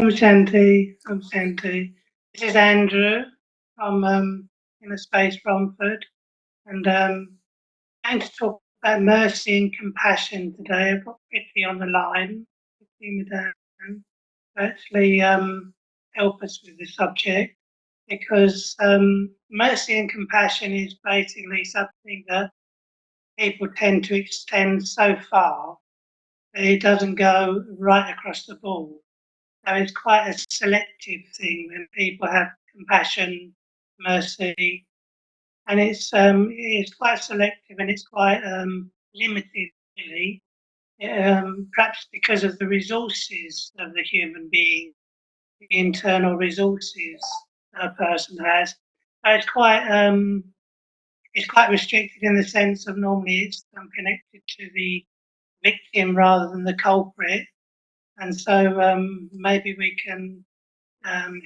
I'm Santi. This is Andrew. I'm in a space Romford, and I'm going to talk about mercy and compassion today. I've got Pitty on the line, Pitty Madan, to actually help us with the subject because mercy and compassion is basically something that people tend to extend so far that it doesn't go right across the board. So it's quite a selective thing when people have compassion, mercy, and it's quite selective and it's quite limited, really. Perhaps because of the resources of the human being, the internal resources a person has. So it's quite restricted in the sense of normally it's connected to the victim rather than the culprit, and so maybe we can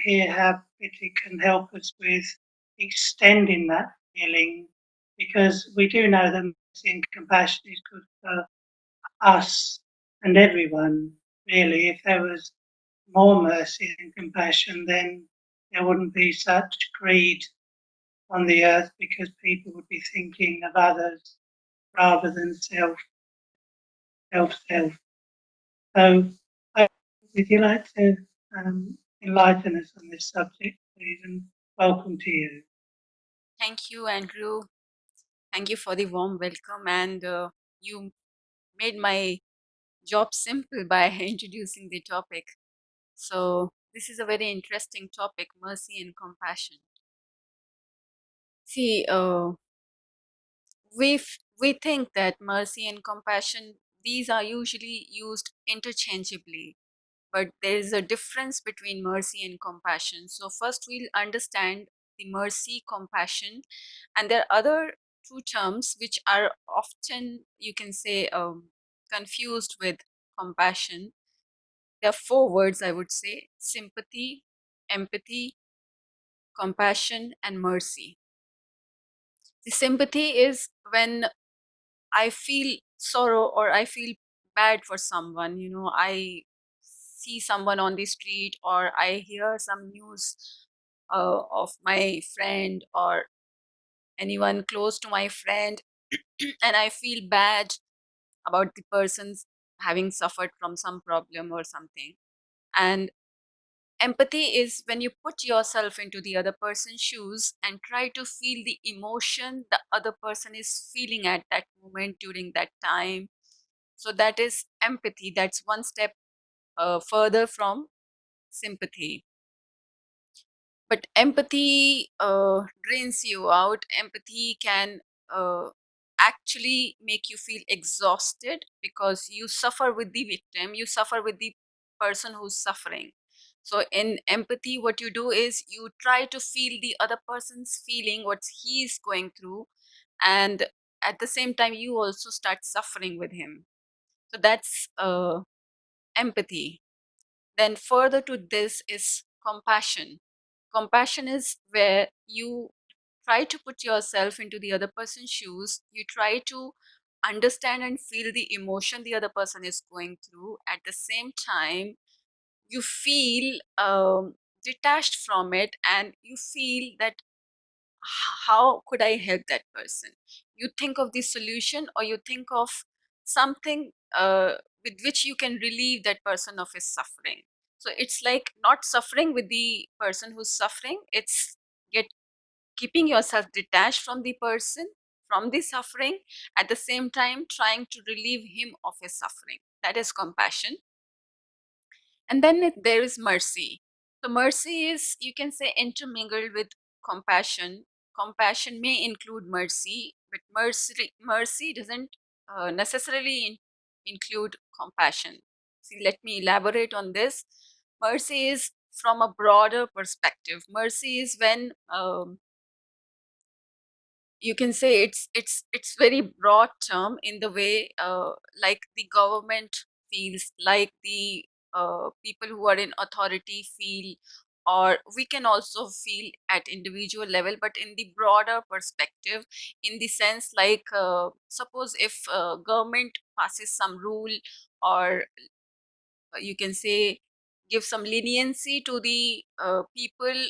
hear how it can help us with extending that feeling, because we do know that mercy and compassion is good for us and everyone, really. If there was more mercy and compassion, then there wouldn't be such greed on the earth because people would be thinking of others rather than self. So, would you like to enlighten us on this subject, please? And welcome to you. Thank you, Andrew. Thank you for the warm welcome. And you made my job simple by introducing the topic. So, this is a very interesting topic, mercy and compassion. See, we think that mercy and compassion, these are usually used interchangeably, but there is a difference between mercy and compassion. So first we'll understand the mercy, compassion, and there are other two terms which are often, you can say, confused with compassion. There are four words, I would say: sympathy, empathy, compassion, and mercy. The sympathy is when I feel sorrow or I feel bad for someone. I see someone on the street or I hear some news of my friend or anyone close to my friend, and I feel bad about the person's having suffered from some problem or something. And empathy is when you put yourself into the other person's shoes and try to feel the emotion the other person is feeling at that moment during that time. So that is empathy. That's one step further from sympathy. But empathy drains you out. Empathy can actually make you feel exhausted because you suffer with the victim, you suffer with the person who's suffering. So in empathy, what you do is you try to feel the other person's feeling, what he is going through, and at the same time you also start suffering with him. So that's empathy. Then further to this is compassion. Compassion is where you try to put yourself into the other person's shoes. You try to understand and feel the emotion the other person is going through. At the same time, you feel detached from it, and you feel that how could I help that person? You think of the solution, or you think of something with which you can relieve that person of his suffering. So it's like not suffering with the person who's suffering, it's get keeping yourself detached from the person, from the suffering, at the same time trying to relieve him of his suffering. That is compassion. And then there is mercy. So mercy is, you can say, intermingled with compassion. Compassion may include mercy, but mercy doesn't necessarily include compassion. See, let me elaborate on this. Mercy is from a broader perspective. Mercy is when you can say it's very broad term in the way, like the government feels, like the people who are in authority feel, or we can also feel at individual level, but in the broader perspective, in the sense like, suppose if government passes some rule, or you can say give some leniency to the people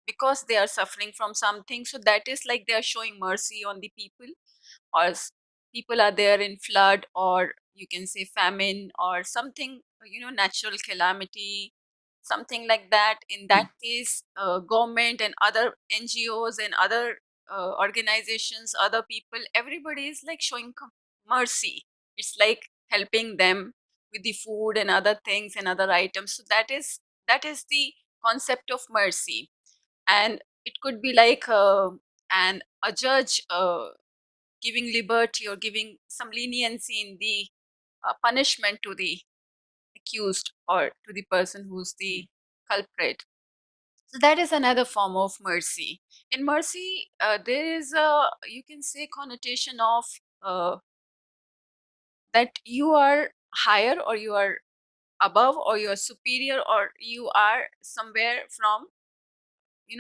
because they are suffering from something. So that is like they are showing mercy on the people, or people are there in flood, or you can say famine, or something, natural calamity, something like that. In that case, government and other NGOs and other organizations, other people, everybody is like showing mercy. It's like helping them with the food and other things and other items. So that is the concept of mercy. And it could be like and a judge giving liberty or giving some leniency in the punishment to the accused or to the person who's the culprit. So that is another form of mercy. In mercy, there is a, you can say, connotation of uh, that you are higher, or you are above, or you are superior, or you are somewhere from,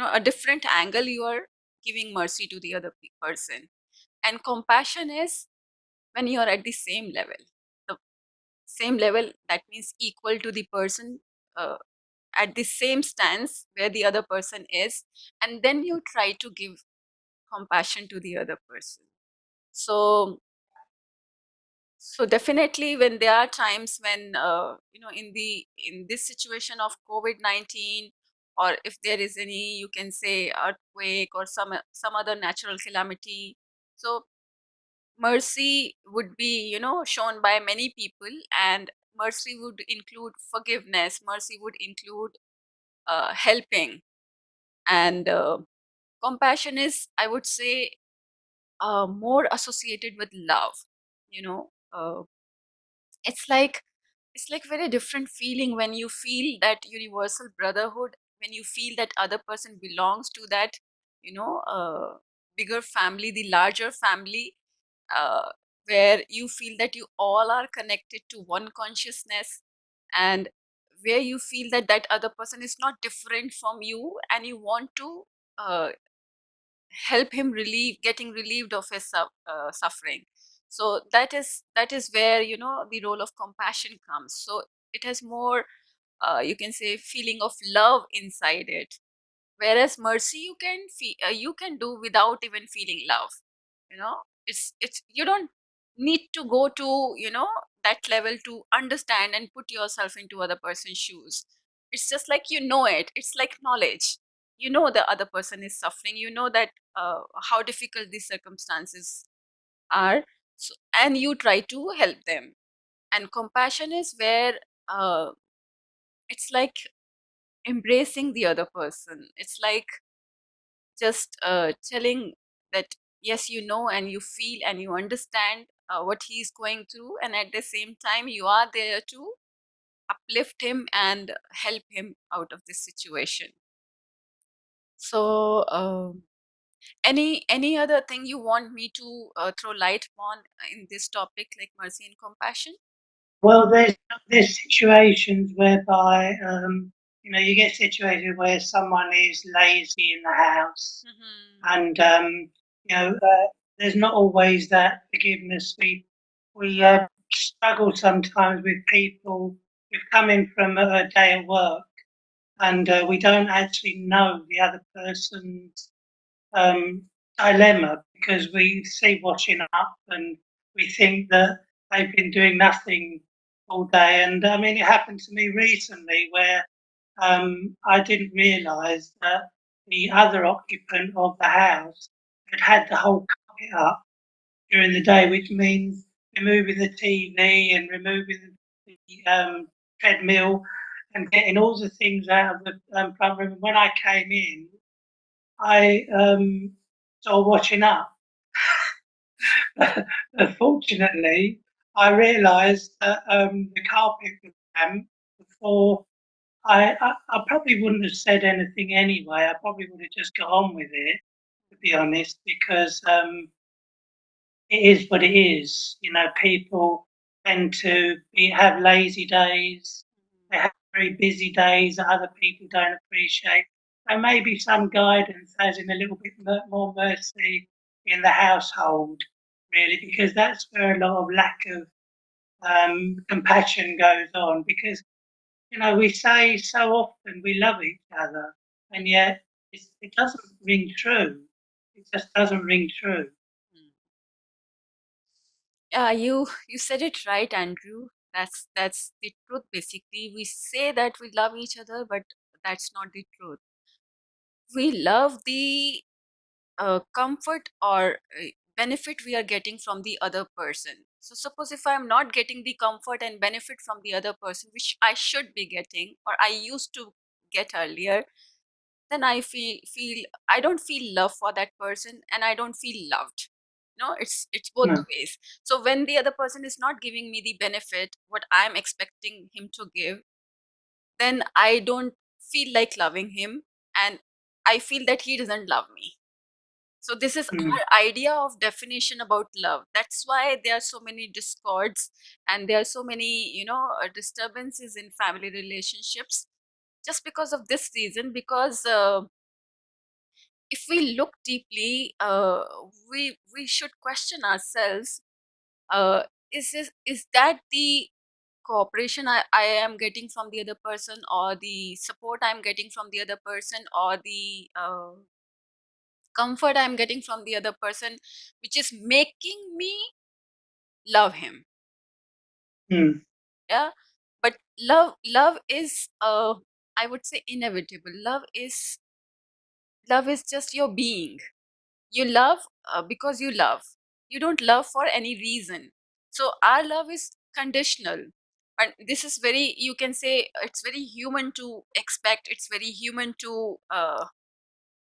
a different angle. You are giving mercy to the other person. And compassion is when you are at the same level. The same level, that means equal to the person, uh, at the same stance where the other person is, and then you try to give compassion to the other person. So definitely, when there are times when, in this situation of COVID-19, or if there is any, you can say, earthquake or some other natural calamity, so mercy would be, shown by many people. And mercy would include forgiveness, mercy would include helping. And compassion is, I would say, more associated with love. you know uh, it's like very different feeling when you feel that universal brotherhood, when you feel that other person belongs to that, bigger family, the larger family, uh, where you feel that you all are connected to one consciousness, and where you feel that that other person is not different from you, and you want to uh, help him getting relieved of his suffering. So that is where, the role of compassion comes. So it has more, you can say, feeling of love inside it. Whereas mercy, you can do without even feeling love. It's you don't need to go to, that level to understand and put yourself into other person's shoes. It's just like, it's like knowledge. The other person is suffering, that how difficult these circumstances are. So, and you try to help them. And compassion is where, uh, it's like embracing the other person. It's like just telling that yes, and you feel and you understand what he's going through, and at the same time you are there to uplift him and help him out of this situation. So any other thing you want me to throw light on in this topic, like mercy and compassion? Well, there's situations whereby you get situations where someone is lazy in the house, Hmm. and there's not always that forgiveness. We struggle sometimes with people who've come in from a day at work, and we don't actually know the other person's um, dilemma because we see washing up and we think that they've been doing nothing all day. And I mean, it happened to me recently where I didn't realise that the other occupant of the house had the whole carpet up during the day, which means removing the TV and removing the treadmill and getting all the things out of the front room. When I came in, I started washing up. Fortunately, I realised that the carpet was damp before I probably wouldn't have said anything anyway. I probably would have just got on with it, to be honest, because it is what it is. People tend to have lazy days. They have very busy days that other people don't appreciate. And maybe some guidance, as in a little bit more mercy in the household, really, because that's where a lot of lack of compassion goes on. Because we say so often we love each other, and yet it doesn't ring true. It just doesn't ring true. Mm. Yeah, you said it right, Andrew. That's the truth. Basically, we say that we love each other, but that's not the truth. We love the comfort or benefit we are getting from the other person. So suppose if I'm not getting the comfort and benefit from the other person, which I should be getting or I used to get earlier, then I feel I don't feel love for that person and I don't feel loved. No, it's both the No. ways. So when the other person is not giving me the benefit what I'm expecting him to give, then I don't feel like loving him, and I feel that he doesn't love me. So this is Mm. our idea of definition about love. That's why there are so many discords and there are so many, disturbances in family relationships. Just because of this reason, because if we look deeply, we should question ourselves. Uh, is that the cooperation I am getting from the other person, or the support I'm getting from the other person, or the comfort I'm getting from the other person, which is making me love him? Mm. Yeah, but love is I would say inevitable. Love is just your being. You love because you love. You don't love for any reason. So our love is conditional, and this is very, you can say, it's very human to expect. It's very human to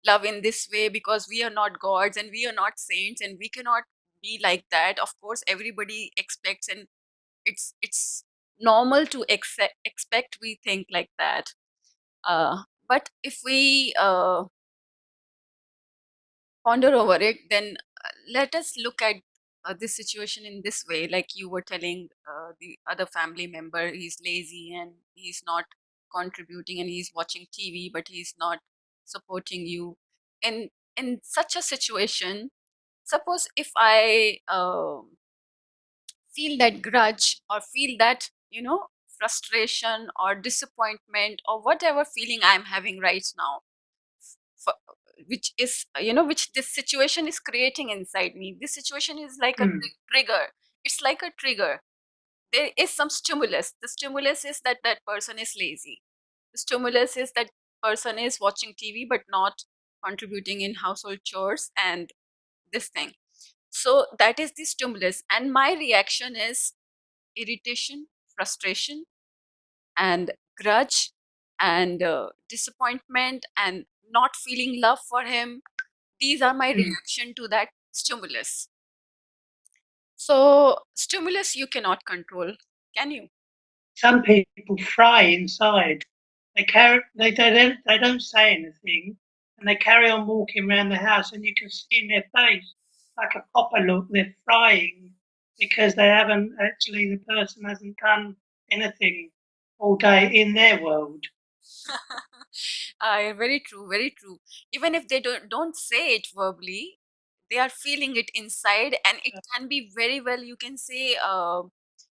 love in this way, because we are not gods and we are not saints and we cannot be like that. Of course everybody expects, and it's normal to expect we think like that. But if we ponder over it, then let us look at this situation in this way. Like you were telling, the other family member, he's lazy and he's not contributing and he's watching TV, but he's not supporting you. And in such a situation, suppose if I feel that grudge, or feel that, frustration or disappointment, or whatever feeling I'm having right now, for, which is, which this situation is creating inside me. This situation is like a Mm. trigger. It's like a trigger. There is some stimulus. The stimulus is that that person is lazy. The stimulus is that person is watching TV but not contributing in household chores and this thing. So that is the stimulus, and my reaction is irritation, frustration, and grudge, and disappointment, and not feeling love for him. These are my Mm. reaction to that stimulus. So stimulus you cannot control, can you? Some people fry inside. They don't say anything, and they carry on walking around the house, and you can see in their face like a copper look. They're frying because they haven't actually. The person hasn't done anything all day in their world. Very true, very true. Even if they don't say it verbally, they are feeling it inside, and it can be very well, you can say,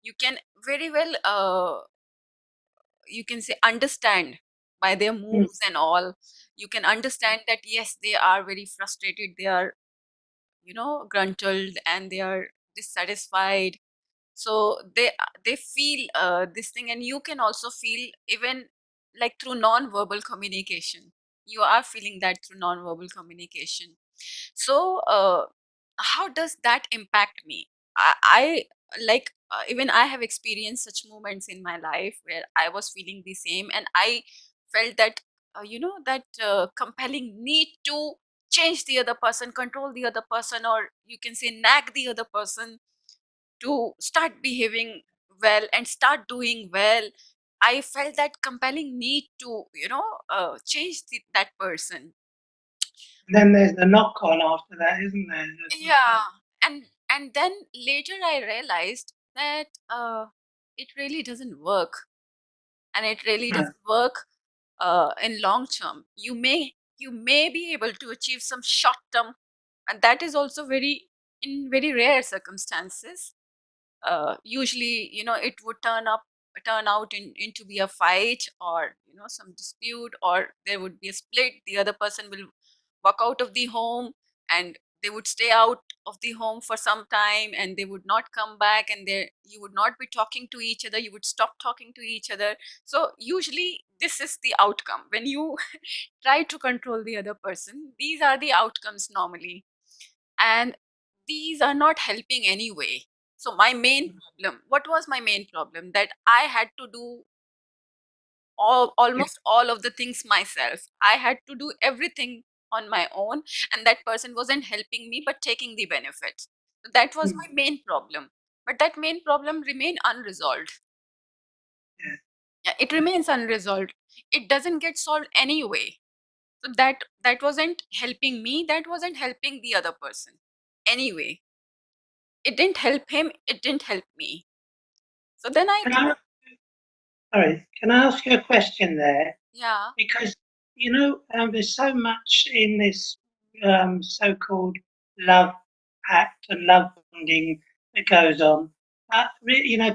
you can very well, you can say, understand by their Mm. moves and all. You can understand that yes, they are very frustrated, they are, gruntled, and they are dissatisfied. So they feel this thing, and you can also feel, even like through non-verbal communication. You are feeling that through non-verbal communication. So how does that impact me? I like, even I have experienced such moments in my life where I was feeling the same, and I felt that, that compelling need to change the other person, control the other person, or you can say nag the other person to start behaving well and start doing well. I felt that compelling need to, change that person. And then there's the knock on after that, isn't there? Yeah, and then later I realized that it really doesn't work, and it really Yeah. doesn't work in long term. You may be able to achieve some short term, and that is also very, in very rare circumstances. Usually, it would turn up turn out into be a fight, or some dispute, or there would be a split. The other person will walk out of the home, and they would stay out of the home for some time, and they would not come back, and you would not be talking to each other, you would stop talking to each other. So usually this is the outcome when you try to control the other person. These are the outcomes normally, and these are not helping anyway. So my main problem, what was my main problem? That I had to do almost all of the things myself. I had to do everything on my own, and that person wasn't helping me but taking the benefits. So that was my main problem, but that main problem remained unresolved. Yeah. Yeah, it remains unresolved. It doesn't get solved anyway. So that wasn't helping me, that wasn't helping the other person anyway. It didn't help him, it didn't help me. So then I Can thought, I, sorry, can I ask you a question there? yeah. Because there's so much in this so-called love pact and love bonding that goes on.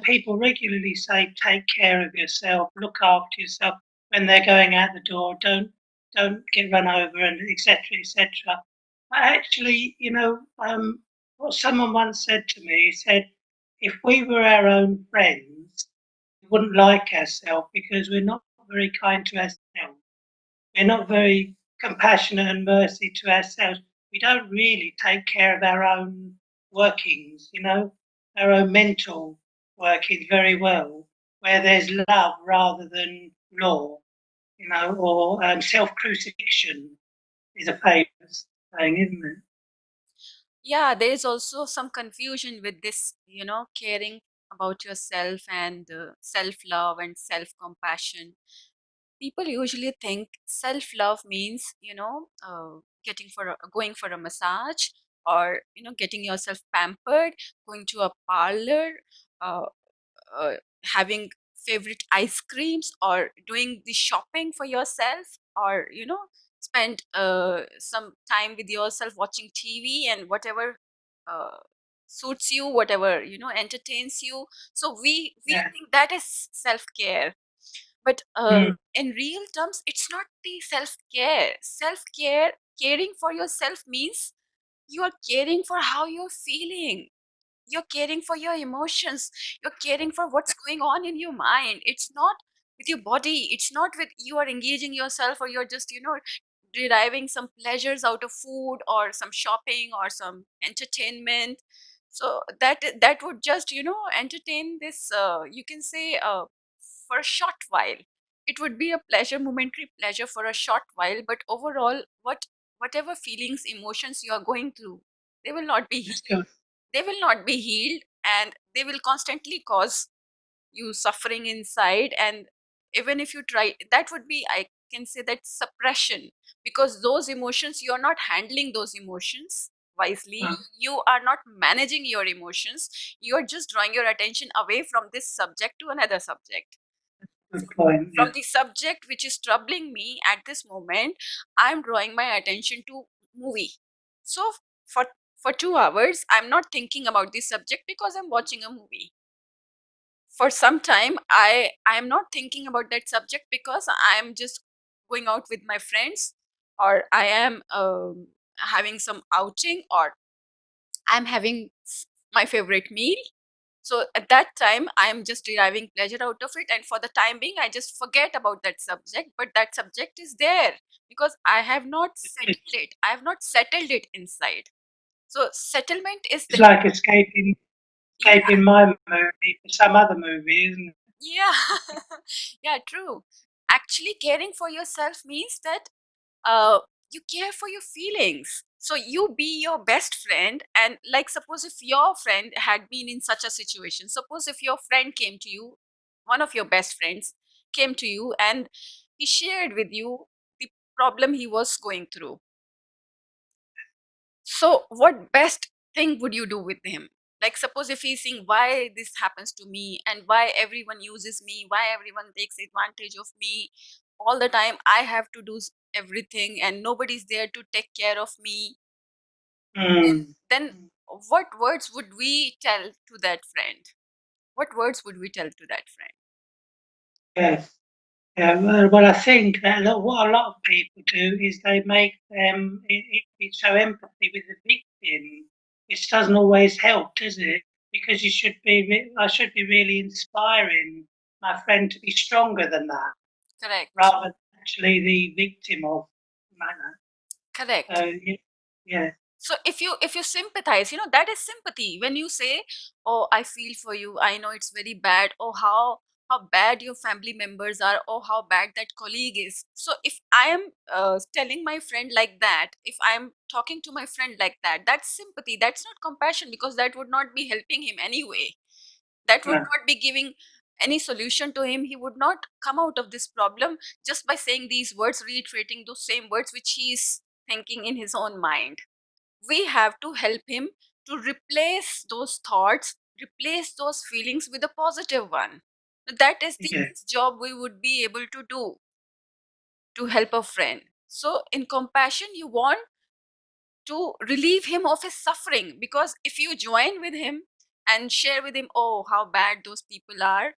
People regularly say, "Take care of yourself, look after yourself" when they're going out the door. Don't get run over, and etc. etc. But actually, what someone once said to me, he said, "If we were our own friends, we wouldn't like ourselves because we're not very kind to ourselves. We're not very compassionate and mercy to ourselves. We don't really take care of our own workings, our own mental workings very well, where there's love rather than law, or self crucifixion is a famous saying, isn't it?" Yeah, there is also some confusion with this, caring about yourself and self love and self compassion. People usually think self love means, going for a massage, or getting yourself pampered, going to a parlor, uh, uh, having favorite ice creams, or doing the shopping for yourself, or spend some time with yourself watching TV, and whatever uh, suits you, whatever entertains you. So we Yeah. think that is self care, but Mm, in real terms it's not the self care. Self care, caring for yourself means you are caring for how you're feeling, you're caring for your emotions, you're caring for what's going on in your mind. It's not with your body, it's not with you are engaging yourself, or you're just deriving some pleasures out of food or some shopping or some entertainment. So that would just entertain this, you can say, for a short while. It would be a pleasure, momentary pleasure for a short while, but overall, whatever feelings, emotions you are going through, they will not be let's go. they will not be healed, and they will constantly cause you suffering inside. And even if you try, that would be, I can say, that suppression, because those emotions, you're not handling those emotions wisely, Oh, you are not managing your emotions, you're just drawing your attention away from this subject to another subject. good point. From Yeah. the subject which is troubling me at this moment, I'm drawing my attention to movie. So for 2 hours I'm not thinking about this subject because I'm watching a movie. For some time I am not thinking about that subject because I am just going out with my friends, or I am having some outing, or I'm having my favorite meal. So at that time I am just deriving pleasure out of it, and for the time being I just forget about that subject, but that subject is there because I have not settled It's, it, I have not settled it inside. So settlement is it's the, like escaping yeah. my movie for some other movie, isn't it? Yeah. Yeah, true. Actually caring for yourself means that uh, you care for your feelings. So you be your best friend, and like, suppose if your friend had been in such a situation, suppose if your friend came to you, one of your best friends came to you, and he shared with you the problem he was going through. So what best thing would you do with him? Like, suppose if he's saying why this happens to me, and why everyone uses me, why everyone takes advantage of me all the time, I have to do everything and nobody's there to take care of me. Then what words would we tell to that friend? What words would we tell to that friend? Yes. Yeah, well, I think that what a lot of people do is they make it show empathy with the victim, which doesn't always help, does it? Because I should be really inspiring my friend to be stronger than that, Correct. rather than actually the victim of the matter. Correct. So yeah, So if you sympathize, that is sympathy. When you say, oh, I feel for you, I know it's very bad, oh, how bad your family members are, oh, how bad that colleague is. So if I am telling my friend like that, if I am talking to my friend like that, that's sympathy. That's not compassion, because that would not be helping him anyway. That would no, not be giving any solution to him. He would not come out of this problem just by saying these words, reiterating those same words which he is thinking in his own mind. We have to help him to replace those thoughts, replace those feelings with a positive one. That is the yeah, best job we would be able to do to help a friend. So in compassion, you want to relieve him of his suffering, because if you join with him and share with him, oh, how bad those people are,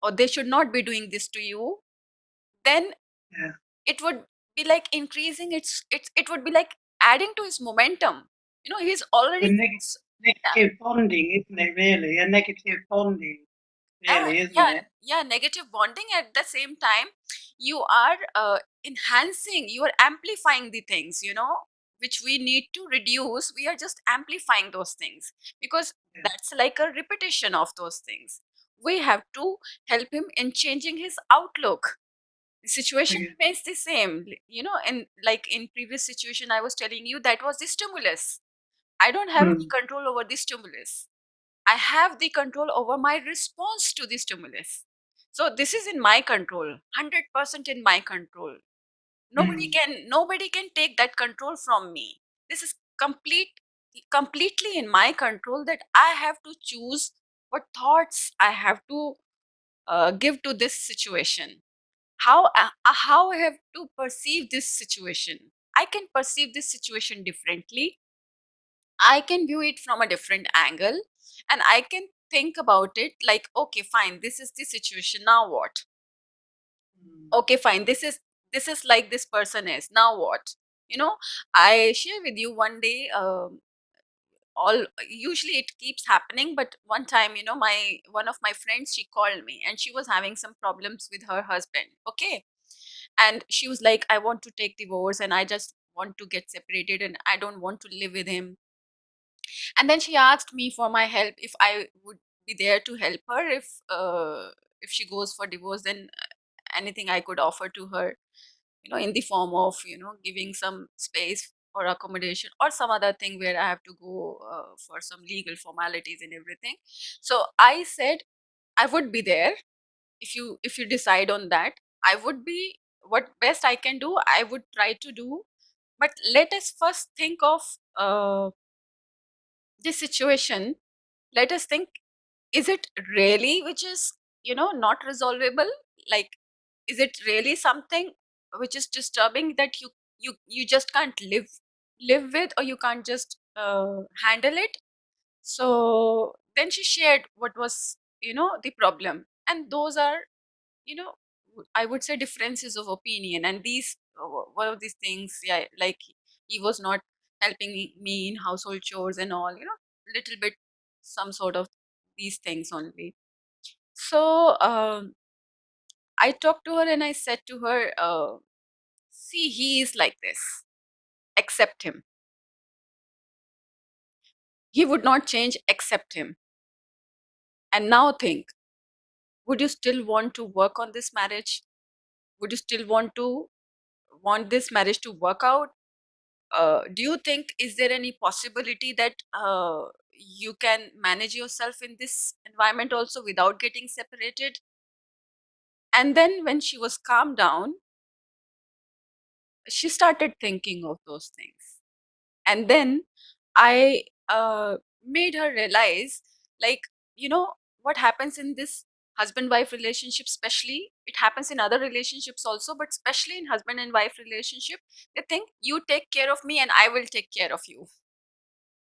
or they should not be doing this to you, then yeah. it would be like increasing it would be like adding to his momentum. He's The already yeah. negative bonding, isn't it? Really, a negative bonding, really, isn't Yeah, it? yeah, negative bonding. At the same time, you are enhancing, you are amplifying the things, which we need to reduce. We are just amplifying those things, because Yeah, that's like a repetition of those things. We have to help him in changing his outlook. The situation okay. remains the same, and like in previous situation I was telling you, that was the stimulus. I don't have any Mm, control over the stimulus. I have the control over my response to the stimulus. So this is in my control, 100% in my control. mm, Nobody can take that control from me. This is completely in my control, that I have to choose what thoughts I have to give to this situation. How I have to perceive this situation. I can perceive this situation differently. I can view it from a different angle, and I can think about it like, okay, fine, this is the situation, now what? mm, Okay, fine, this is like this person is, now what? I share with you one day, all usually it keeps happening, but one time, my one of my friends, she called me and she was having some problems with her husband. Okay, and she was like, I want to take divorce and I just want to get separated and I don't want to live with him. And then she asked me for my help, if I would be there to help her if she goes for divorce, then anything I could offer to her, in the form of giving some space or accommodation or some other thing where I have to go for some legal formalities and everything. So I said I would be there. If you decide on that, I would be, what best I can do I would try to do. But let us first think of this situation. Let us think, is it really which is not resolvable? Like, is it really something which is disturbing, that you just can't live with, or you can't just handle it? So then she shared what was the problem, and those are, you know I would say, differences of opinion. And these one of these things, yeah, like he was not helping me in household chores and all, little bit, some sort of these things only. So I talked to her and I said to her, see, he is like this, accept him. He would not change, accept him. And now think, would you still want to work on this marriage? Would you still want this marriage to work out? Do you think, is there any possibility that you can manage yourself in this environment also without getting separated? And then when she was calmed down, she started thinking of those things. And then I made her realize, like, what happens in this husband wife relationship, especially it happens in other relationships also, but especially in husband and wife relationship, they think, you take care of me and I will take care of you.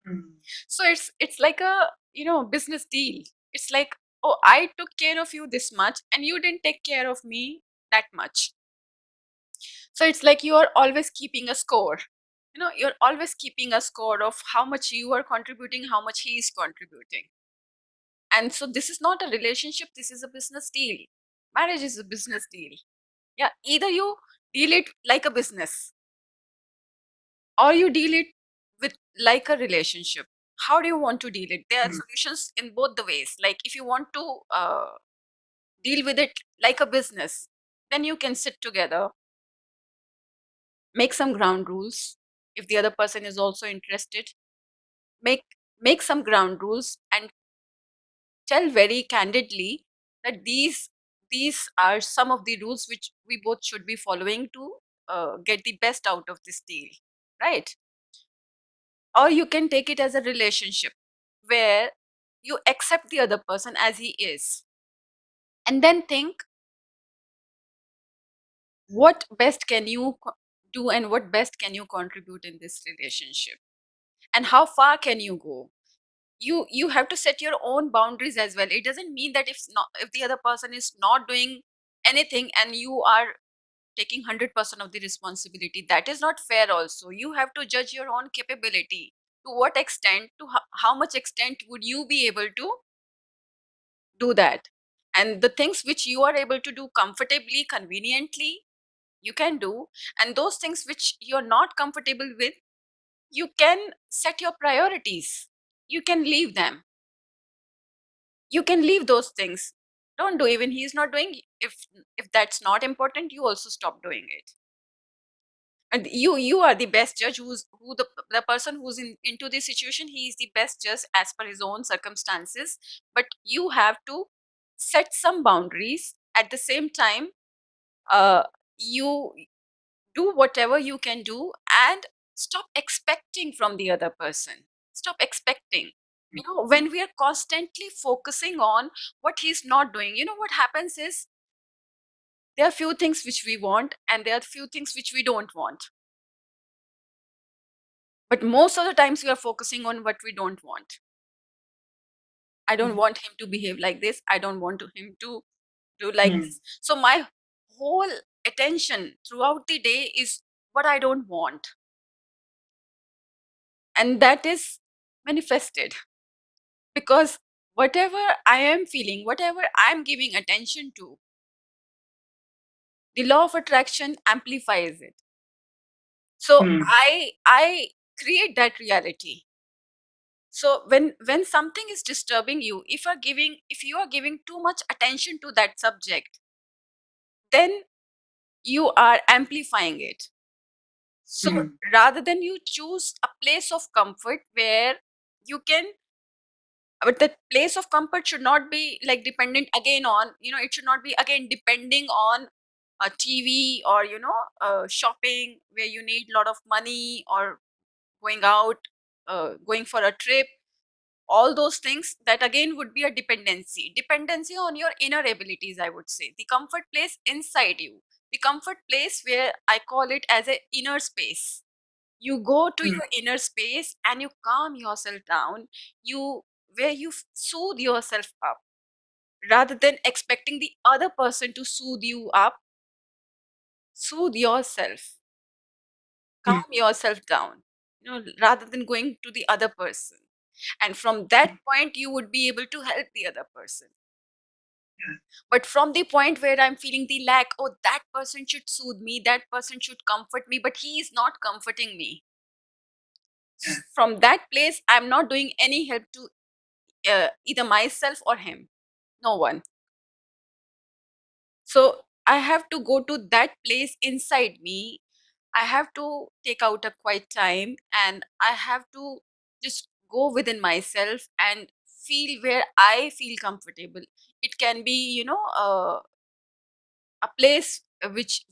mm, So it's like a business deal. It's like, oh, I took care of you this much and you didn't take care of me that much. So it's like you are always keeping a score. You're always keeping a score of how much you are contributing, how much he is contributing. And so this is not a relationship, this is a business deal. Marriage is a business deal. Yeah, either you deal it like a business or you deal it with like a relationship. How do you want to deal it? There are solutions in both the ways. Like if you want to deal with it like a business, then you can sit together, make some ground rules. If the other person is also interested, make make some ground rules and tell very candidly that these are some of the rules which we both should be following to get the best out of this deal, right? Or you can take it as a relationship where you accept the other person as he is and then think what best can you do and what best can you contribute in this relationship and how far can you go. You have to set your own boundaries as well. It doesn't mean that if the other person is not doing anything and you are taking 100% of the responsibility, that is not fair. Also, you have to judge your own capability. To what extent, to how much extent would you be able to do that? And the things which you are able to do comfortably, conveniently, you can do. And those things which you're not comfortable with, you can set your priorities. You can leave them. You can leave those things. Don't do. Even he is not doing, if that's not important, you also stop doing it. And you are the best judge. The person who's into this situation, he is the best judge as per his own circumstances. But you have to set some boundaries. At the same time, you do whatever you can do and stop expecting from the other person. Stop expecting. When we are constantly focusing on what he's not doing, what happens is there are few things which we want and there are few things which we don't want. But most of the times we are focusing on what we don't want. I don't want him to behave like this. I don't want him to do like this. So my whole attention throughout the day is what I don't want. And that is manifested because whatever I am feeling, whatever I'm giving attention to, the law of attraction amplifies it. So I create that reality. So when something is disturbing you, if you are giving too much attention to that subject, then you are amplifying it. So rather than you choose a place of comfort where you can, but that place of comfort should not be like dependent again on, it should not be again depending on a TV or shopping where you need a lot of money or going out, going for a trip. All those things, that again would be a dependency on your inner abilities, I would say. The comfort place inside you, the comfort place where I call it as an inner space. You go to your inner space and you calm yourself down, where you soothe yourself up rather than expecting the other person to soothe you up. Soothe yourself, calm yourself down, rather than going to the other person. And from that point, you would be able to help the other person. But from the point where I'm feeling the lack, oh, that person should soothe me, that person should comfort me, but he is not comforting me. From that place, I'm not doing any help to either myself or him. No one. So I have to go to that place inside me. I have to take out a quiet time and I have to just go within myself and feel where I feel comfortable. It can be, a place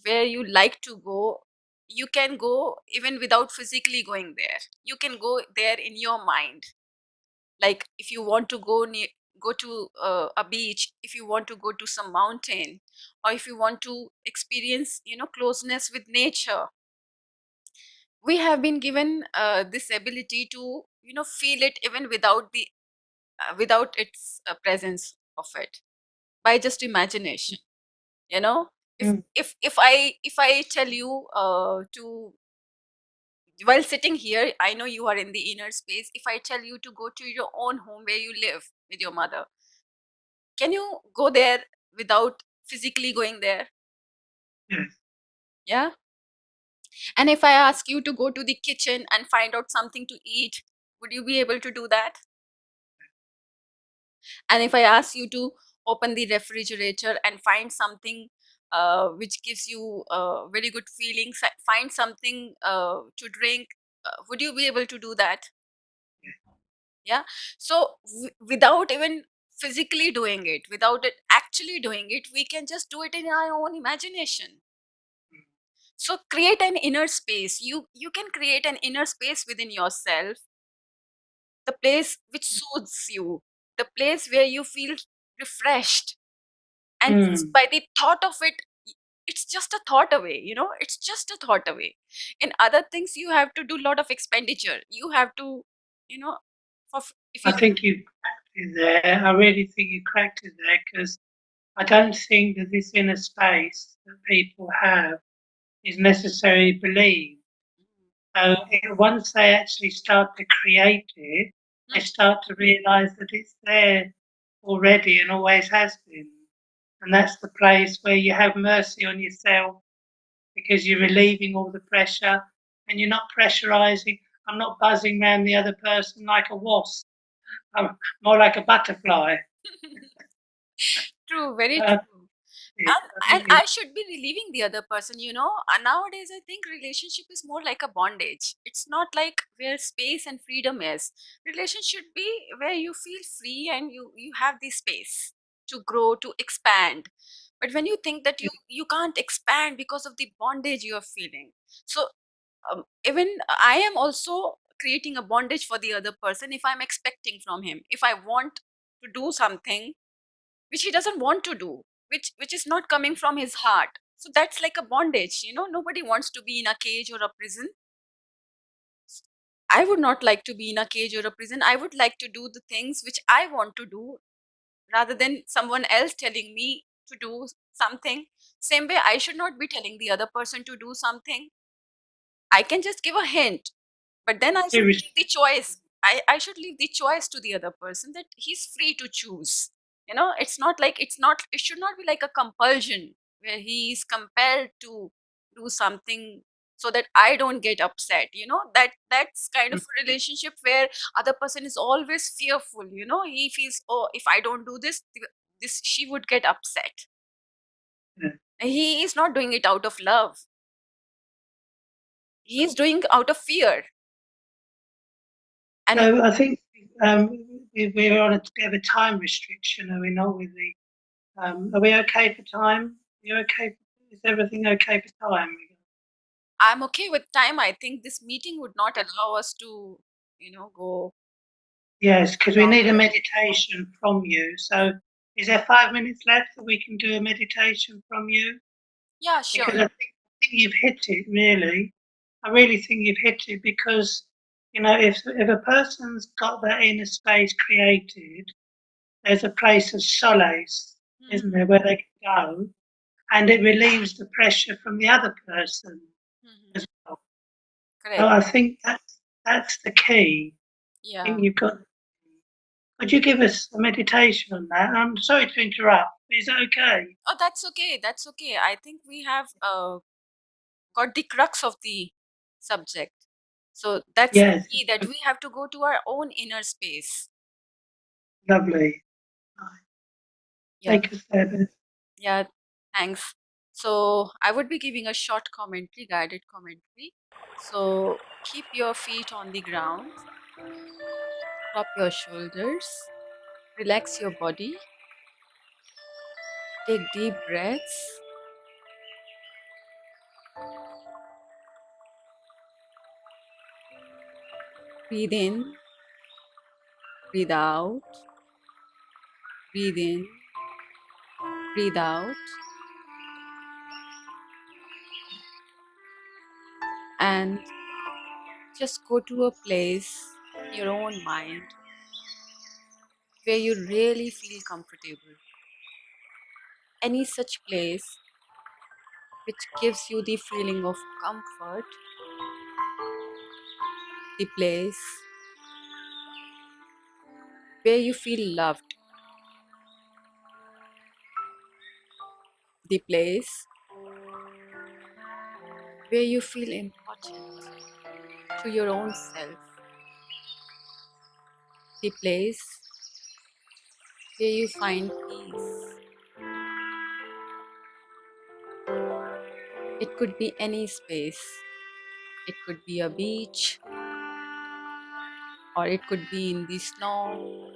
where you like to go. You can go even without physically going there. You can go there in your mind. Like if you want to go to a beach, if you want to go to some mountain, or if you want to experience closeness with nature, we have been given this ability to feel it even without its presence. of it by just imagination. You know, Mm. if I tell you to, while sitting here, I know you are in the inner space. If I tell you to go to your own home where you live with your mother, can you go there without physically going there? Yes. Yeah. And if I ask you to go to the kitchen and find out something to eat, would you be able to do that? And if I ask you to open the refrigerator and find something which gives you very good feelings, find something to drink, would you be able to do that? Yeah. So without even physically doing it, without it actually doing it, we can just do it in our own imagination. So create an inner space. You can create an inner space within yourself, the place which soothes you, the place where you feel refreshed. And just Mm. by the thought of it, it's just a thought away, it's just a thought away. In other things, you have to do a lot of expenditure. You have to, you know, if I you think you cracked it there. I really think you cracked it there because I don't think that this inner space that people have is necessarily believed. So once they actually start to create it, they Mhm. start to realise that it's there already and always has been. And that's the place where you have mercy on yourself because you're relieving all the pressure and you're not pressurising. I'm not buzzing around the other person like a wasp. I'm more like a butterfly. True, very Uh, true. it, I And think I it, should be relieving the other person, and nowadays I think relationship is more like a bondage. It's not like where space and freedom is. Relationship should be where you feel free and you have the space to grow, to expand. But when you think that you can't expand because of the bondage you are feeling, so even I am also creating a bondage for the other person if I'm expecting from him. If I want to do something which he doesn't want to do, which is not coming from his heart, so that's like a bondage. Nobody wants to be in a cage or a prison. I would not like to be in a cage or a prison. I would like to do the things which I want to do rather than someone else telling me to do something. Same way, I should not be telling the other person to do something. I can just give a hint, but then I should seriously, leave the choice. I should leave the choice to the other person, that he's free to choose. It should not be like a compulsion where he is compelled to do something so that I don't get upset. That's kind of a relationship where other person is always fearful. He feels, oh, if I don't do this she would get upset. He is not doing it out of love. He is doing out of fear. And so I think um, we're on a bit of a time restriction, are we not? With the are we okay for time? You okay? Is everything okay for time? I'm okay with time. I think this meeting would not allow us to, go Yes, because we need a longer. meditation from you. So, is there 5 minutes left that we can do a meditation from you? Yeah, Because sure. I think you've hit it really. I really think you've hit it because if a person's got that inner space created, there's a place of solace, Mhm, isn't there, where they can go, and it relieves the pressure from the other person mhm. as well. So Correct. I think that's the key. I Yeah. think you've got. Could you give us a meditation on that? I'm sorry to interrupt. Is that okay? Oh, that's okay. That's okay. I think we have got the crux of the subject. So that's the Yes. key, that we have to go to our own inner space. Lovely. Yeah. Take us there, Beth. Yeah. Thanks. So I would be giving a short commentary, guided commentary. So keep your feet on the ground, drop your shoulders, relax your body, take deep breaths, breathe in, breathe out, breathe in, breathe out, and just go to a place in your own mind where you really feel comfortable. Any such place which gives you the feeling of comfort, the place where you feel loved, the place where you feel important to your own self, the place where you find peace. It could be any space. It could be a beach, or it could be in the snow,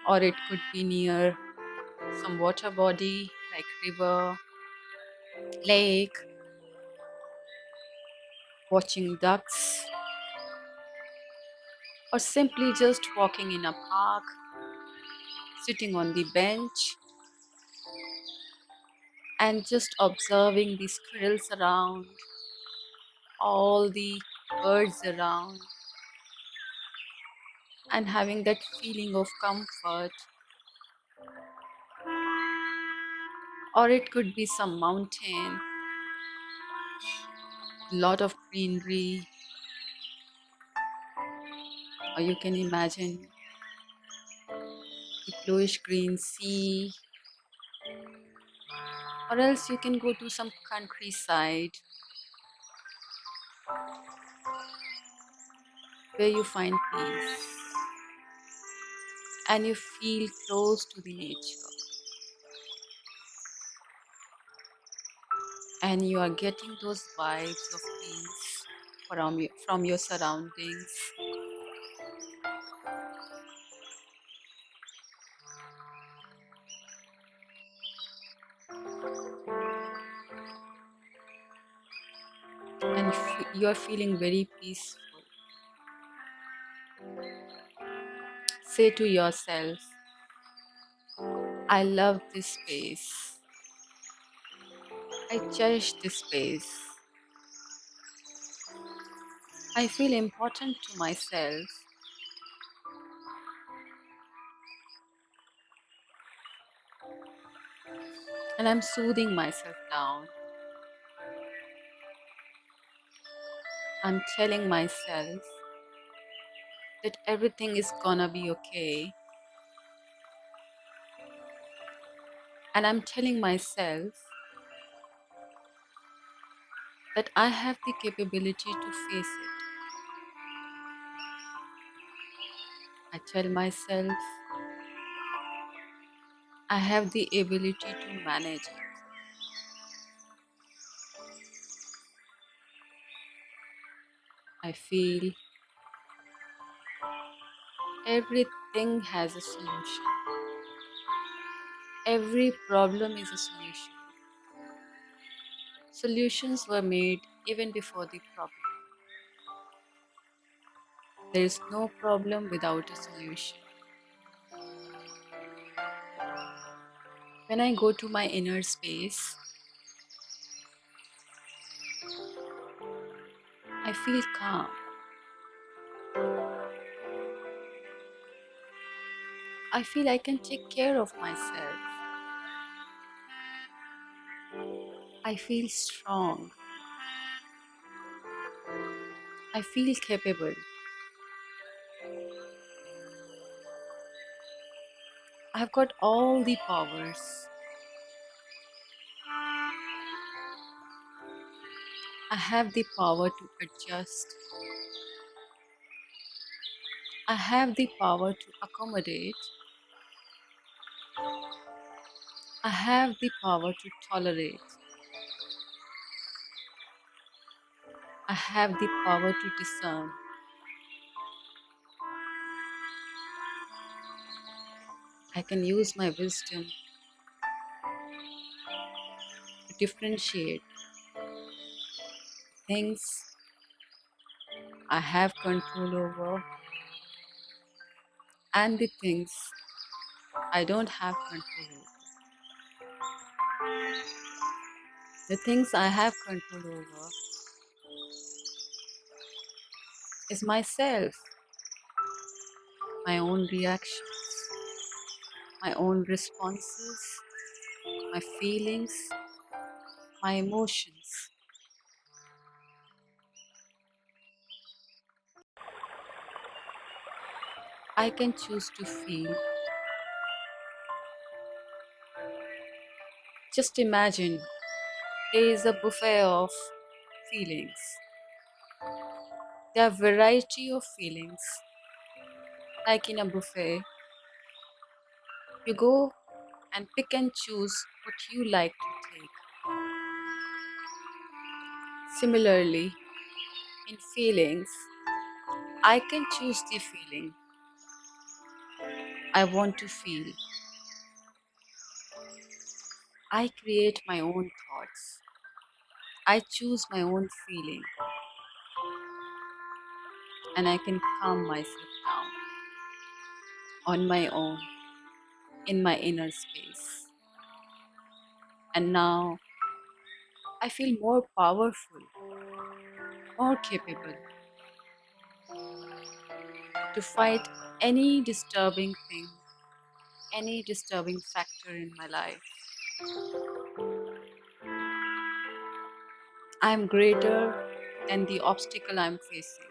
or it could be near some water body like river, lake, watching ducks, or simply just walking in a park, sitting on the bench, and just observing the squirrels around, all the birds around, and having that feeling of comfort. Or it could be some mountain, lot of greenery, or you can imagine the bluish green sea, or else you can go to some countryside where you find peace and you feel close to the nature and you are getting those vibes of peace from your surroundings. And you are feeling very peaceful. Say to yourself, I love this space. I cherish this space. I feel important to myself. And I'm soothing myself down. I'm telling myself that everything is gonna be okay. And I'm telling myself that I have the capability to face it. I tell myself I have the ability to manage it. I feel everything has a solution. Every problem is a solution. Solutions were made even before the problem. There is no problem without a solution. When I go to my inner space, I feel calm. I feel I can take care of myself. I feel strong. I feel capable. I've got all the powers. I have the power to adjust. I have the power to accommodate. I have the power to tolerate. I have the power to discern. I can use my wisdom to differentiate things I have control over and the things I don't have control over. The things I have control over is myself. my own reactions, my own responses, my feelings, my emotions. I can choose to feel. Just imagine there is a buffet of feelings. There are variety of feelings. Like in a buffet, you go and pick and choose what you like to take. Similarly, in feelings, I can choose the feeling I want to feel. I create my own thoughts. I choose my own feeling and I can calm myself down on my own in my inner space. And now I feel more powerful, more capable to fight any disturbing thing, any disturbing factor in my life. I am greater than the obstacle I'm facing.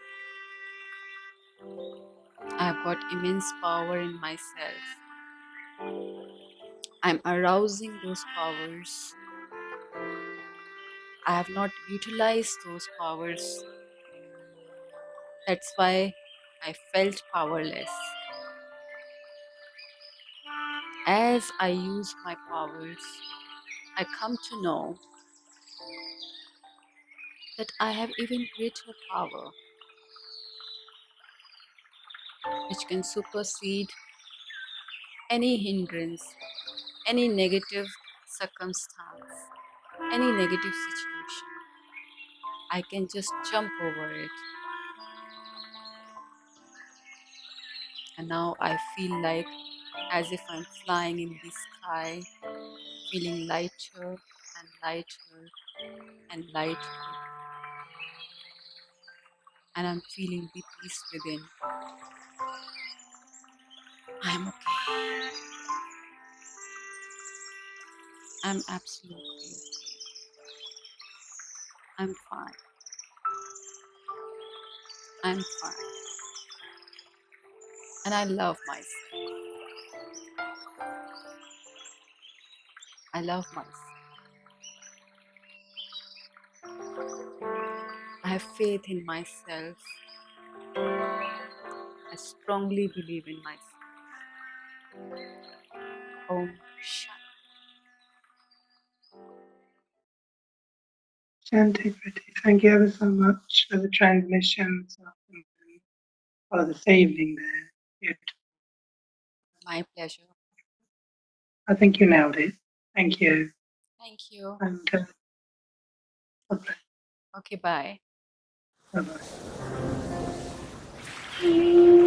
I have got immense power in myself. I'm arousing those powers. I have not utilized those powers. That's why I felt powerless. As I use my powers, I come to know that I have even greater power which can supersede any hindrance, any negative circumstance, any negative situation. I can just jump over it. And now I feel like as if I'm flying in the sky, feeling lighter and lighter and lighter. And I'm feeling the peace within. I'm okay. I'm absolutely okay. I'm fine. I'm fine. And I love myself. I love myself. I have faith in myself. I strongly believe in myself. Om Shanti. Shanti, Pretty, thank you ever so much for the transmission this afternoon, or this evening there. My pleasure. I think you nailed it. Thank you. Thank you. And Okay, bye. bye bye.